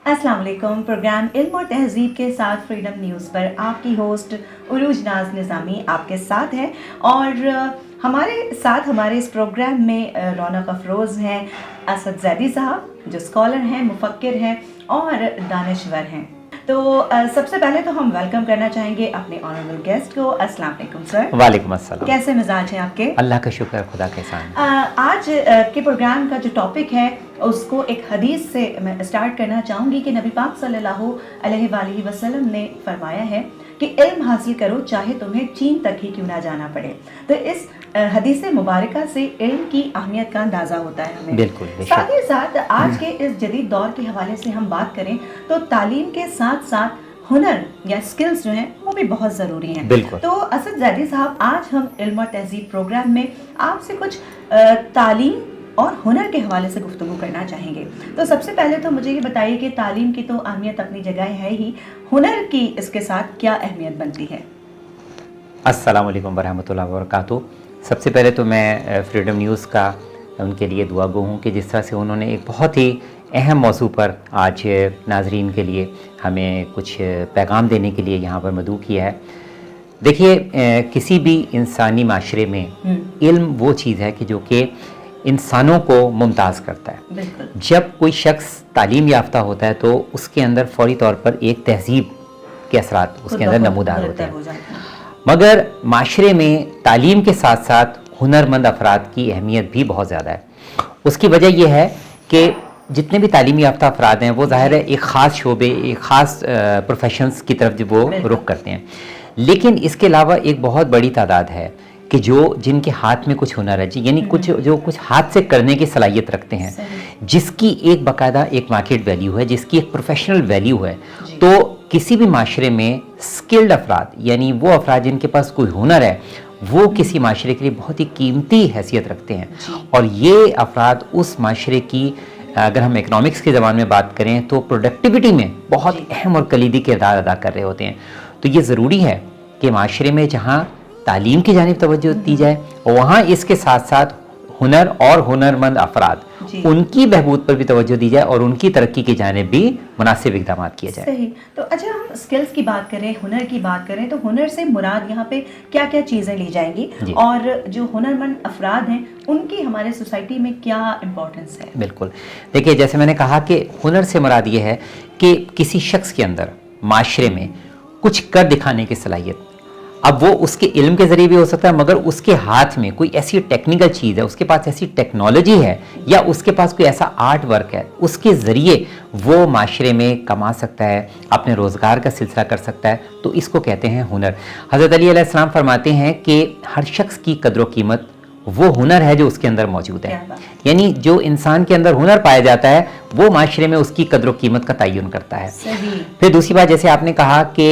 अस्सलाम वालेकुम। प्रोग्राम इल्म और तहज़ीब के साथ फ्रीडम न्यूज़ पर आपकी होस्ट उरूज नाज निज़ामी आपके साथ है और हमारे साथ हमारे इस प्रोग्राम में रौनक अफरोज़ हैं, असद ज़ैदी साहब जो स्कॉलर हैं, मुफक्किर हैं और दानिश्वर हैं। तो सबसे पहले तो हम वेलकम करना चाहेंगे अपने ऑनरेबल गेस्ट को। अस्सलाम वालेकुम सर। वालेकुम अस्सलाम। कैसे मिजाज हैं आपके? अल्लाह का शुक्र, खुदा के एहसान। आज के प्रोग्राम का जो टॉपिक है उसको एक हदीस से मैं स्टार्ट करना चाहूँगी कि नबी पाक सल्लल्लाहु अलैहि वसल्लम ने फरमाया है कि इल्म हासिल करो चाहे तुम्हें चीन तक ही क्यों ना जाना पड़े। तो इस हदीस मुबारका से इल्म की अहमियत का अंदाज़ा होता है हमें। बिल्कुल। साथ ही साथ आज के इस जदीद दौर के हवाले से हम बात करें तो तालीम के साथ साथ हुनर या स्किल्स जो हैं वो भी बहुत ज़रूरी हैं। बिल्कुल। तो असद ज़ैदी साहब, आज हम इल्म और तहज़ीब प्रोग्राम में आपसे कुछ तालीम और हुनर के हवाले से गुफ्तगू करना चाहेंगे। तो सबसे पहले तो मुझे ये बताइए कि तालीम की तो अहमियत अपनी जगह है ही, हुनर की इसके साथ क्या अहमियत बनती है? अस्सलाम वालेकुम वरहमतुल्लाहि वबरकातुहू। सबसे पहले तो मैं फ्रीडम न्यूज़ का उनके लिए दुआ गो हूँ कि जिस तरह से उन्होंने एक बहुत ही अहम मौजू पर आज नाजरीन के लिए हमें कुछ पैगाम देने के लिए यहाँ पर मदऊ किया है। देखिए, किसी भी इंसानी माशरे में इल्म वो चीज़ है कि जो कि इंसानों को मुमताज़ करता है। जब कोई शख्स तालीम याफ्ता होता है तो उसके अंदर फ़ौरी तौर पर एक तहज़ीब के असरात उसके अंदर नमूदार होते हैं। मगर माशरे में तालीम के साथ साथ हुनरमंद अफराद की अहमियत भी बहुत ज़्यादा है। उसकी वजह यह है कि जितने भी तालीमी याफ्ता अफराद हैं वो ज़ाहिर है एक ख़ास शोबे, एक ख़ास प्रोफेशंस की तरफ जो वो रुख करते हैं। लेकिन इसके अलावा एक बहुत बड़ी तादाद है कि जिनके हाथ में कुछ हुनर है, यानी कुछ हाथ से करने की सलाहियत रखते हैं, जिसकी एक बाकायदा एक मार्केट वैल्यू है, जिसकी एक प्रोफेशनल वैल्यू है। तो किसी भी माशरे में स्किल्ड अफराद, यानी वो अफराद जिनके पास कोई हुनर है, वो किसी माशरे के लिए बहुत ही कीमती हैसियत रखते हैं। और ये अफराद उस माशरे की, अगर हम इकनॉमिक्स के ज़बान में बात करें तो प्रोडक्टिविटी में बहुत अहम और कलीदी किरदार अदा कर रहे होते हैं। तो ये ज़रूरी है कि माशरे में जहाँ तालीम की जानिब तवज्जो दी जाए, वहाँ इसके साथ साथ हुनर और हुनरमंद अफराद उनकी बहबूद पर भी तवज्जो दी जाए और उनकी तरक्की की जानिब भी मुनासिब इक़दाम किए जाए। सही। तो अच्छा, हम स्किल्स की बात करें, हुनर की बात करें, तो हुनर से मुराद यहाँ पे क्या क्या चीज़ें ली जाएंगी और जो हुनरमंद अफराद हैं उनकी हमारे सोसाइटी में क्या इम्पोर्टेंस है? बिल्कुल। देखिए, जैसे मैंने कहा कि हुनर से मुराद ये है कि किसी शख्स के अंदर माशरे में कुछ कर दिखाने की सलाहियत, अब वो उसके इल्म के ज़रिए भी हो सकता है, मगर उसके हाथ में कोई ऐसी टेक्निकल चीज़ है, उसके पास ऐसी टेक्नोलॉजी है, या उसके पास कोई ऐसा आर्ट वर्क है, उसके ज़रिए वो माशरे में कमा सकता है, अपने रोज़गार का सिलसिला कर सकता है। तो इसको कहते हैं हुनर। हज़रत अली अलैहिस्सलाम फरमाते हैं कि हर शख्स की कदर व कीमत वो हुनर है जो उसके अंदर मौजूद है। यानी जो इंसान के अंदर हुनर पाया जाता है वो माशरे में उसकी कदर कीमत का तयन करता है। फिर दूसरी बात, जैसे आपने कहा कि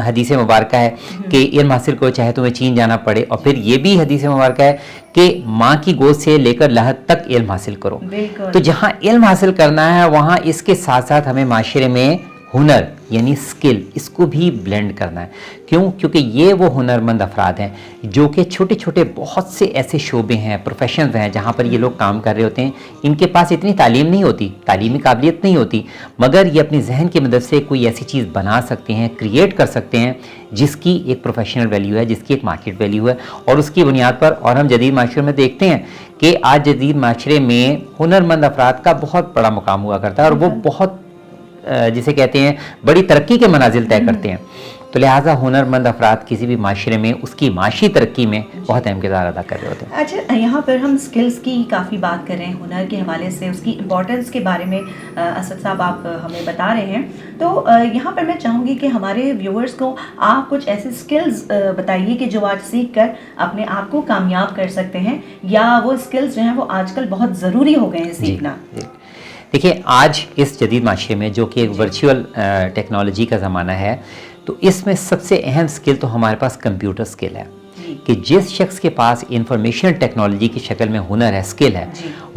हदीस मुबारक है कि इल्म हासिल करो चाहे तुम्हें चीन जाना पड़े, और फिर ये भी हदीस मुबारक है कि माँ की गोद से लेकर लहद तक इल्म हासिल करो। तो जहाँ इल्म हासिल करना है वहाँ इसके साथ साथ हमें माशरे में हुनर यानी स्किल, इसको भी ब्लेंड करना है। क्यों? क्योंकि ये वो हुनरमंद अफराद हैं जो कि छोटे छोटे बहुत से ऐसे शोबे हैं, प्रोफेशंस हैं जहाँ पर ये लोग काम कर रहे होते हैं। इनके पास इतनी तालीम नहीं होती, तालीमी काबिलियत नहीं होती, मगर ये अपनी जहन की मदद से कोई ऐसी चीज़ बना सकते हैं, क्रिएट कर सकते हैं जिसकी एक प्रोफेशनल वैल्यू है, जिसकी एक मार्केट वैल्यू है। और उसकी बुनियाद पर, और हम जदीद माशरे में देखते हैं कि आज जदीद माशरे में हुनरमंद अफराद का बहुत बड़ा मुकाम हुआ करता है और वो बहुत जिसे कहते हैं बड़ी तरक्की के मनाजिल तय करते हैं। तो लिहाजा हुनरमंद अफराद किसी भी माशरे में उसकी माशी तरक्की में बहुत अहम किरदार अदा कर रहे होते हैं। अच्छा, यहाँ पर हम स्किल्स की काफ़ी बात कर रहे हैं, हुनर के हवाले से उसकी इम्पोर्टेंस के बारे में असद साहब आप हमें बता रहे हैं। तो यहाँ पर मैं चाहूँगी कि हमारे व्यूअर्स को आप कुछ ऐसे स्किल्स बताइए कि जो आज सीख कर अपने आप को कामयाब कर सकते हैं, या वो स्किल्स जो हैं वो आजकल बहुत ज़रूरी हो गए हैं सीखना। देखिए, आज इस जदीद माशरे में जो कि एक वर्चुअल टेक्नोलॉजी का ज़माना है, तो इसमें सबसे अहम स्किल तो हमारे पास कंप्यूटर स्किल है कि जिस शख्स के पास इंफॉर्मेशन टेक्नोलॉजी की शक्ल में हुनर है, स्किल है,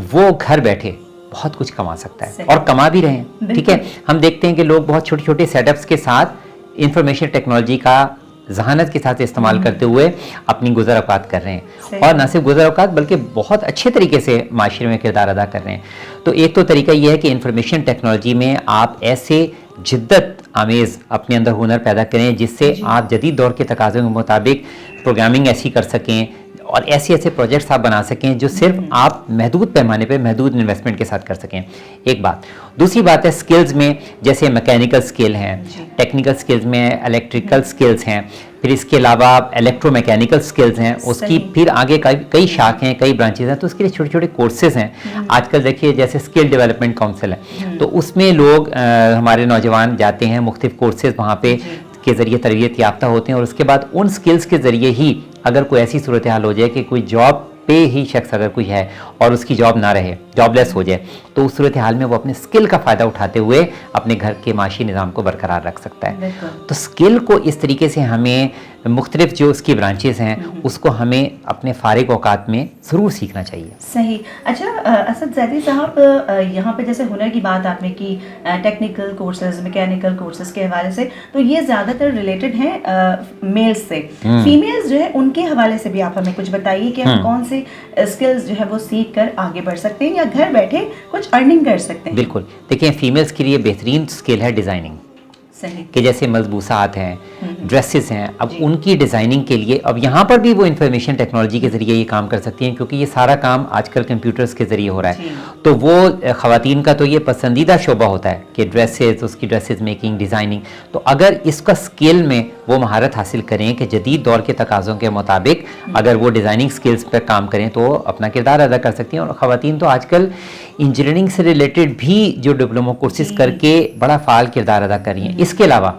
वो घर बैठे बहुत कुछ कमा सकता है और कमा भी रहे हैं। ठीक है, हम देखते हैं कि लोग बहुत छोटे छोटे सेटअप्स के साथ इंफॉर्मेशन टेक्नोलॉजी का जहानत के साथ इस्तेमाल करते हुए अपनी गुज़र औक़ात कर रहे हैं, और ना सिर्फ गुज़र औक़ात बल्कि बहुत अच्छे तरीके से माशरे में किरदार अदा कर रहे हैं। तो एक तो तरीका ये है कि इंफॉर्मेशन टेक्नोलॉजी में आप ऐसे जिद्दत आमेज़ अपने अंदर हुनर पैदा करें जिससे आप जदीद दौर के तकाज़ों के मुताबिक प्रोग्रामिंग ऐसी कर सकें और ऐसे ऐसे प्रोजेक्ट्स आप बना सकें जो सिर्फ आप महदूद पैमाने पे महदूद इन्वेस्टमेंट के साथ कर सकें। एक बात। दूसरी बात है स्किल्स में, जैसे मैकेनिकल स्किल हैं, टेक्निकल स्किल्स में इलेक्ट्रिकल स्किल्स हैं, फिर इसके अलावा इलेक्ट्रोमैकेनिकल स्किल्स हैं, उसकी फिर आगे कई शाख हैं, कई ब्रांचेज हैं, तो उसके लिए छोटे छोटे कोर्सेज हैं। आजकल देखिए जैसे स्किल डेवलपमेंट काउंसिल है, तो उसमें लोग हमारे नौजवान जाते हैं, मुख्तलिफ कोर्सेज वहाँ पे के ज़रिए तरबियत याफ्ता होते हैं, और उसके बाद उन स्किल्स के ज़रिए ही अगर कोई ऐसी सूरत हाल हो जाए कि कोई जॉब पे ही शख्स अगर कोई है और उसकी जॉब ना रहे, जॉबलेस हो जाए, तो उस सूरत हाल में वो अपने स्किल का फ़ायदा उठाते हुए अपने घर के माशी निज़ाम को बरकरार रख सकता है। तो स्किल को इस तरीके से हमें मुख्तलिफ जो उसकी ब्रांचेस हैं उसको हमें अपने फारिग औकात में ज़रूर सीखना चाहिए। सही। अच्छा असद ज़ैदी साहब, यहाँ पे जैसे हुनर की बात आपने की, टेक्निकल कोर्सेज, मैकेनिकल कोर्सेज के हवाले से, तो ये ज़्यादातर रिलेटेड हैं मेल्स से। फीमेल्स जो है उनके हवाले से भी आप हमें कुछ बताइए कि हम कौन से स्किल्स जो है वो सीख कर आगे बढ़ सकते हैं या घर बैठे कुछ अर्निंग कर सकते हैं। बिल्कुल, देखिए फीमेल्स के लिए बेहतरीन स्किल है डिज़ाइनिंग, कि जैसे मलबूसात हैं, ड्रेसेस हैं, अब उनकी डिज़ाइनिंग के लिए अब यहाँ पर भी वो इंफॉर्मेशन टेक्नोलॉजी के ज़रिए ये काम कर सकती हैं, क्योंकि ये सारा काम आजकल कंप्यूटर्स के ज़रिए हो रहा है। तो वो ख़वातीन का तो ये पसंदीदा शोबा होता है कि ड्रेसेस, उसकी ड्रेसेस मेकिंग, डिज़ाइनिंग। तो अगर इसका स्किल में वो महारत हासिल करें कि जदीद दौर के तकाज़ों के मुताबिक अगर वो डिज़ाइनिंग स्किल्स पर काम करें तो अपना किरदार अदा कर सकती हैं। और ख़वातीन तो आजकल इंजीनियरिंग से रिलेटेड भी जो डिप्लोमा कोर्सेज करके बड़ा फ़ाल किरदार अदा कर रही हैं। इसके अलावा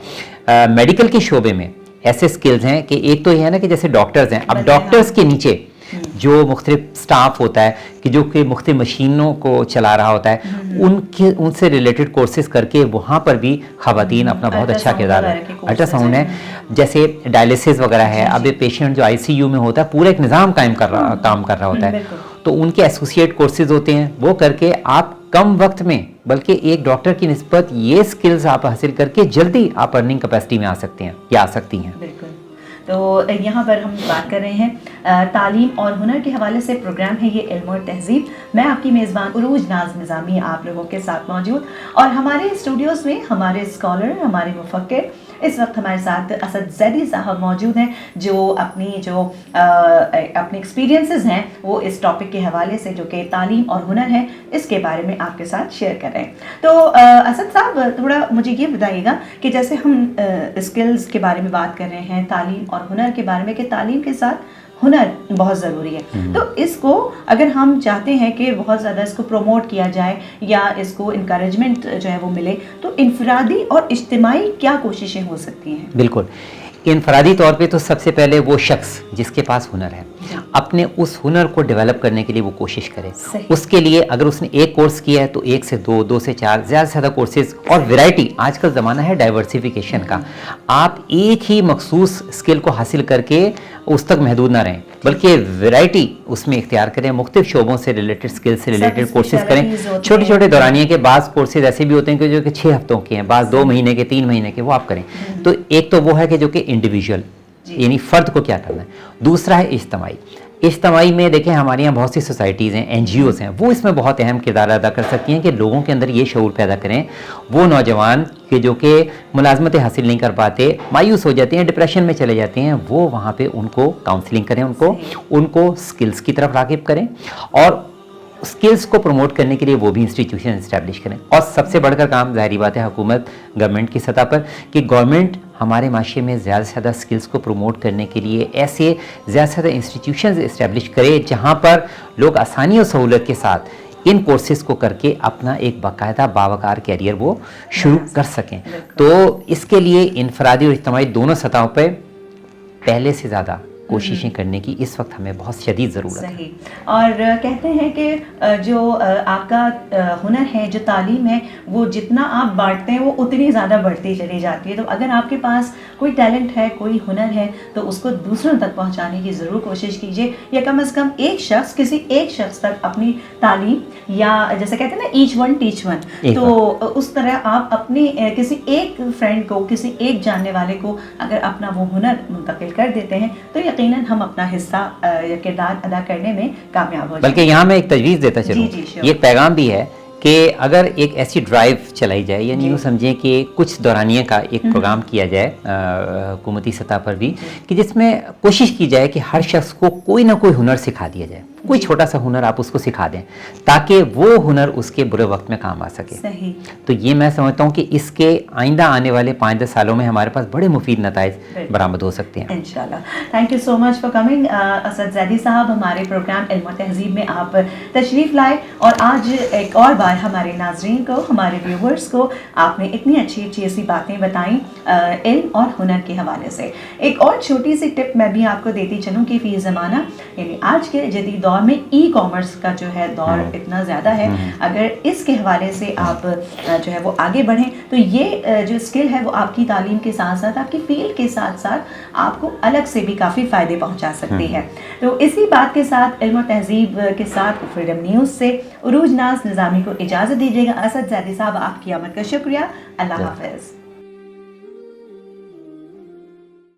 मेडिकल के शोबे में ऐसे स्किल्स हैं कि एक तो ये है ना कि जैसे डॉक्टर्स हैं, अब डॉक्टर्स के नीचे जो मुख्तलिफ स्टाफ होता है कि जो कि मुख्तलिफ मशीनों को चला रहा होता है, उनसे रिलेटेड कोर्सेज करके वहाँ पर भी ख़वातीन अपना बहुत अच्छा किरदार है। अल्ट्रासाउंड है, जैसे डायलिसिस वगैरह है, अब ये पेशेंट जो ICU में होता है पूरा एक निज़ाम काम कर रहा होता है, तो उनके एसोसिएट कोर्सेज होते हैं, वो करके आप कम वक्त में बल्कि एक डॉक्टर की निस्बत ये स्किल्स आप हासिल करके जल्दी आप अर्निंग कैपेसिटी में आ सकते हैं या आ सकती हैं। बिल्कुल। तो यहाँ पर हम बात कर रहे हैं तालीम और हुनर के हवाले से। प्रोग्राम है ये इल्म और तहज़ीब। मैं आपकी मेज़बान उरूज नाज निज़ामी आप लोगों के साथ मौजूद, और हमारे स्टूडियोज़ में हमारे स्कॉलर, हमारे मुफक्किर, इस वक्त हमारे साथ असद ज़ैदी साहब मौजूद हैं जो अपने एक्सपीरियंसेस हैं वो इस टॉपिक के हवाले से जो कि तालीम और हुनर है इसके बारे में आपके साथ शेयर कर रहे हैं। तो असद साहब थोड़ा मुझे ये बताइएगा कि जैसे हम स्किल्स के बारे में बात कर रहे हैं, तालीम और हुनर के बारे में, कि तालीम के साथ हुनर बहुत ज़रूरी है, तो इसको अगर हम चाहते हैं कि बहुत ज़्यादा इसको प्रमोट किया जाए या इसको इंकरेजमेंट जो है वो मिले, तो इनफरादी और इज्तिमाई क्या कोशिशें हो सकती हैं? बिल्कुल, इनफरादी तौर पे तो सबसे पहले वो शख्स जिसके पास हुनर है अपने उस हुनर को डेवलप करने के लिए वो कोशिश करे। उसके लिए अगर उसने एक कोर्स किया है तो 1 से 2, 2 से 4, ज़्यादा से ज़्यादा कोर्सेज, और वैरायटी। आजकल ज़माना है डाइवर्सिफिकेशन का। आप एक ही मखसूस स्किल को हासिल करके उस तक महदूद ना रहें, बल्कि वैरायटी उसमें इख्तियार करें, मुख्तलिफ शोबों से रिलेटेड, स्किल से रिलेटेड कोर्सेज करें। छोटे छोटे दौरानिए के बाद कोर्सेज ऐसे भी होते हैं कि जो कि 6 हफ्तों के हैं, बाद 2 महीने के, 3 महीने के, वो आप करें। तो एक तो वो है कि जो कि इंडिविजुअल यानी फ़र्द को क्या करना है। दूसरा है इज्तिमाई। इज्तिमाई में देखें हमारे यहाँ बहुत सी सोसाइटीज़ हैं, NGOs हैं, वो इसमें बहुत अहम किरदार अदा कर सकती हैं कि लोगों के अंदर ये शऊर पैदा करें। वो नौजवान कि जो कि मुलाजमतें हासिल नहीं कर पाते, मायूस हो जाते हैं, डिप्रेशन में चले जाते हैं, वो वहाँ पे उनको काउंसलिंग करें, उनको स्किल्स की तरफ राग़िब करें, और स्किल्स को प्रमोट करने के लिए वो भी इंस्टीट्यूशन इस्टेब्लिश करें। और सबसे बढ़कर काम ज़ाहिरी बात है हुकूमत, गवर्नमेंट की सतह पर, कि गवर्नमेंट हमारे माशरे में ज़्यादा से ज़्यादा स्किल्स को प्रमोट करने के लिए ऐसे ज़्यादा से ज़्यादा इंस्टीट्यूशन इस्टेब्लिश करे जहाँ पर लोग आसानी और सहूलत के साथ इन कोर्सेज़ को करके अपना एक बाकायदा बावकार कैरियर वो शुरू कर सकें। तो इसके लिए इनफरादी और इज्तिमाई दोनों सतहों पर पहले से ज़्यादा کوششیں کرنے کی اس وقت ہمیں بہت شدید ضرورت ہے. صحیح. اور کہتے ہیں کہ جو آپ کا ہنر ہے، جو تعلیم ہے، وہ جتنا آپ بانٹتے ہیں وہ اتنی زیادہ بڑھتی چلی جاتی ہے. تو اگر آپ کے پاس کوئی ٹیلنٹ ہے، کوئی ہنر ہے، تو اس کو دوسروں تک پہنچانے کی ضرور کوشش کیجیے، یا کم از کم ایک شخص، کسی ایک شخص تک اپنی تعلیم، یا جیسے کہتے ہیں نا ایچ ون ٹیچ ون، تو اس طرح آپ اپنی کسی ایک فرینڈ کو، کسی ایک جاننے والے کو اگر اپنا وہ ہنر منتقل کر دیتے ہیں تو یقیناً ہم اپنا حصہ یا کردار ادا کرنے میں کامیاب ہو جائیں. بلکہ یہاں میں ایک تجویز دیتا چلوں، یہ پیغام بھی ہے کہ اگر ایک ایسی ڈرائیو چلائی جائے، یعنی یوں سمجھیں کہ کچھ دورانیے کا ایک پروگرام کیا جائے حکومتی سطح پر بھی، کہ جس میں کوشش کی جائے کہ ہر شخص کو کوئی نہ کوئی ہنر سکھا دیا جائے، کوئی چھوٹا سا ہنر آپ اس کو سکھا دیں تاکہ وہ ہنر اس کے برے وقت میں کام آ سکے. صحیح. تو یہ میں سمجھتا ہوں کہ اس کے آئندہ آنے والے 5-10 سالوں میں ہمارے پاس بڑے مفید نتائج برآمد ہو سکتے ہیں انشاءاللہ. Thank you so much for coming. Asad Zaidi صاحب، ہمارے پروگرام علم و تہذیب میں آپ تشریف لائے، اور آج ایک اور بار ہمارے ناظرین کو، ہمارے ویورز کو آپ نے اتنی اچھی اچھی ایسی باتیں بتائیں علم اور ہنر کے حوالے سے. ایک اور چھوٹی سی ٹپ میں بھی آپ کو دیتی چلوں کہ فی زمانہ، یعنی آج کے جدید دور میں ای کامرس کا جو ہے دور اتنا زیادہ ہے، اگر اس کے حوالے سے آپ جو ہے وہ آگے بڑھیں تو یہ جو اسکل ہے وہ آپ کی تعلیم کے ساتھ ساتھ، آپ کی فیلڈ کے ساتھ ساتھ آپ کو الگ سے بھی کافی فائدے پہنچا سکتی ہے. تو اسی بات کے ساتھ علم و تہذیب کے ساتھ فریڈم نیوز سے عروج ناز نظامی کو اجازت دیجیے گا. اسد زیدی صاحب، آپ کی آمد کا شکریہ. اللہ حافظ.